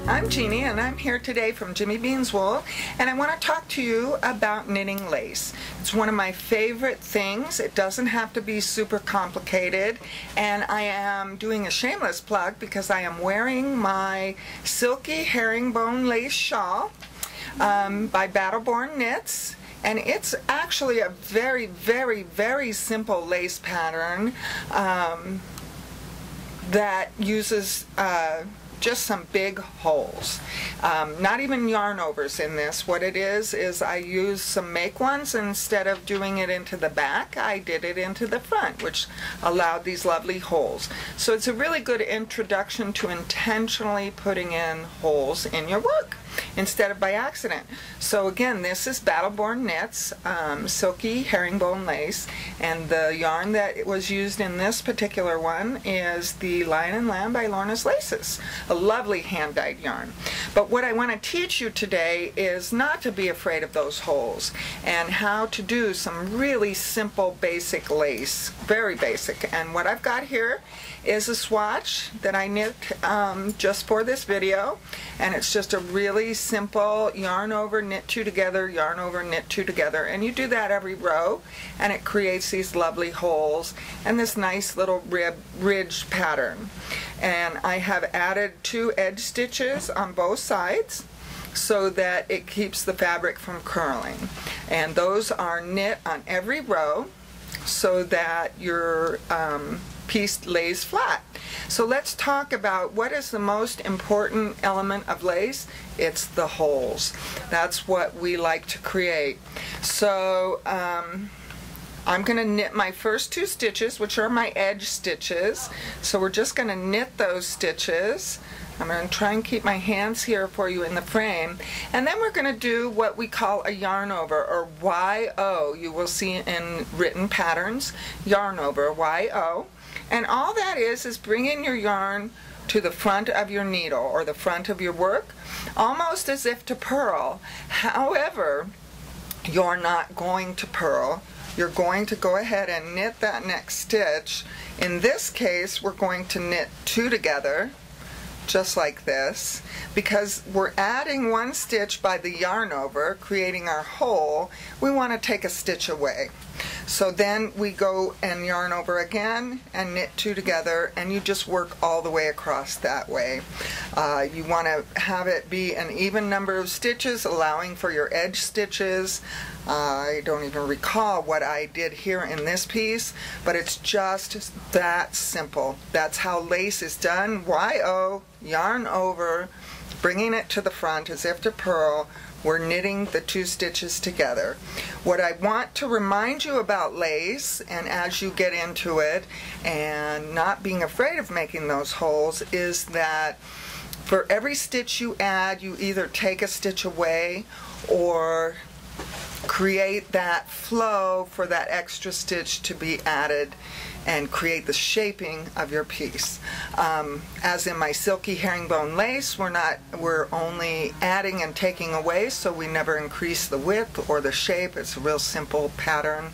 I'm Jeannie, and I'm here today from Jimmy Bean's Wool, and I want to talk to you about knitting lace. It's one of my favorite things. It doesn't have to be super complicated, and I am doing a shameless plug because I am wearing my silky herringbone lace shawl by Battleborn Knits. And it's actually a very, very, very simple lace pattern that uses just some big holes. Not even yarn overs in this. What it is I use some make ones. Instead of doing it into the back, I did it into the front, which allowed these lovely holes. So it's a really good introduction to intentionally putting in holes in your work instead of by accident. So again, this is Battleborn Knits, silky herringbone lace, and the yarn that was used in this particular one is the Lion and Lamb by Lorna's Laces, a lovely hand-dyed yarn. But what I want to teach you today is not to be afraid of those holes and how to do some really simple basic lace, very basic. And what I've got here is a swatch that I knit just for this video, and it's just a really simple yarn over, knit two together, yarn over, knit two together, and you do that every row, and it creates these lovely holes and this nice little ridge pattern. And I have added 2 edge stitches on both sides so that it keeps the fabric from curling, and those are knit on every row so that your piece lays flat. So let's talk about what is the most important element of lace. It's the holes. That's what we like to create. So I'm going to knit my first 2 stitches, which are my edge stitches. So we're just going to knit those stitches. I'm going to try and keep my hands here for you in the frame. And then we're going to do what we call a yarn over, or YO. You will see in written patterns, yarn over, YO. And all that is bringing your yarn to the front of your needle or the front of your work, almost as if to purl. However, you're not going to purl. You're going to go ahead and knit that next stitch. In this case, we're going to knit 2 together, just like this, because we're adding 1 stitch by the yarn over, creating our hole. We want to take a stitch away. So then we go and yarn over again and knit 2 together, and you just work all the way across that way. You want to have it be an even number of stitches, allowing for your edge stitches. I don't even recall what I did here in this piece, but it's just that simple. That's how lace is done. YO, yarn over, bringing it to the front as if to purl. We're knitting the 2 stitches together. What I want to remind you about lace, and as you get into it and not being afraid of making those holes, is that for every stitch you add, you either take a stitch away or create that flow for that extra stitch to be added and create the shaping of your piece. As in my silky herringbone lace, we're only adding and taking away, so we never increase the width or the shape. It's a real simple pattern.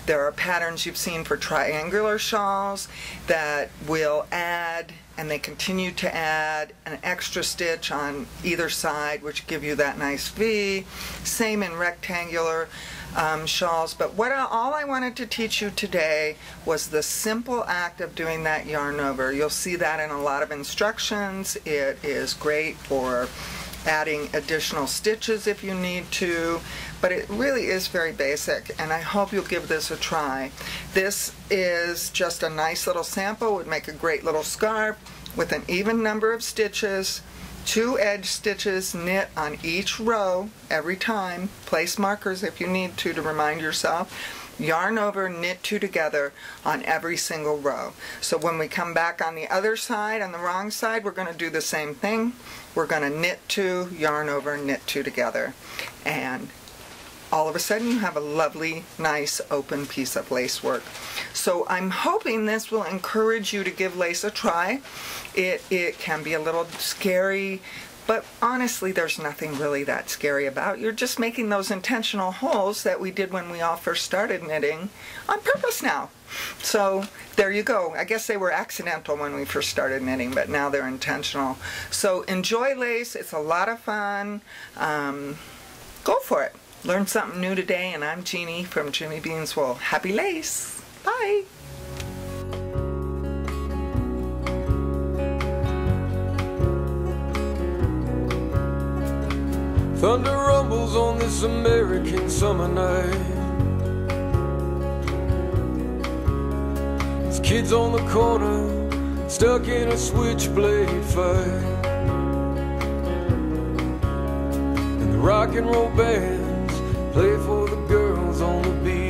There are patterns you've seen for triangular shawls that will add, and they continue to add an extra stitch on either side, which give you that nice V. Same in rectangular shawls. But all I wanted to teach you today was the simple act of doing that yarn over. You'll see that in a lot of instructions. It is great for adding additional stitches if you need to, but it really is very basic, and I hope you'll give this a try. This is just a nice little sample. Would make a great little scarf with an even number of stitches, 2 edge stitches knit on each row every time. Place markers if you need to remind yourself. Yarn over, knit 2 together on every single row. So when we come back on the other side, on the wrong side, we're going to do the same thing. We're going to knit 2, yarn over, knit 2 together. And all of a sudden you have a lovely, nice, open piece of lace work. So I'm hoping this will encourage you to give lace a try. It can be a little scary, but honestly there's nothing really that scary about. You're just making those intentional holes that we did when we all first started knitting on purpose now. So there you go. I guess they were accidental when we first started knitting, but now they're intentional. So enjoy lace. It's a lot of fun. Go for it. Learn something new today, and I'm Jeannie from Jimmy Bean's Wool. Happy lace. Bye. Thunder rumbles on this American summer night. There's kids on the corner, stuck in a switchblade fight. And the rock and roll bands play for the girls on the beach.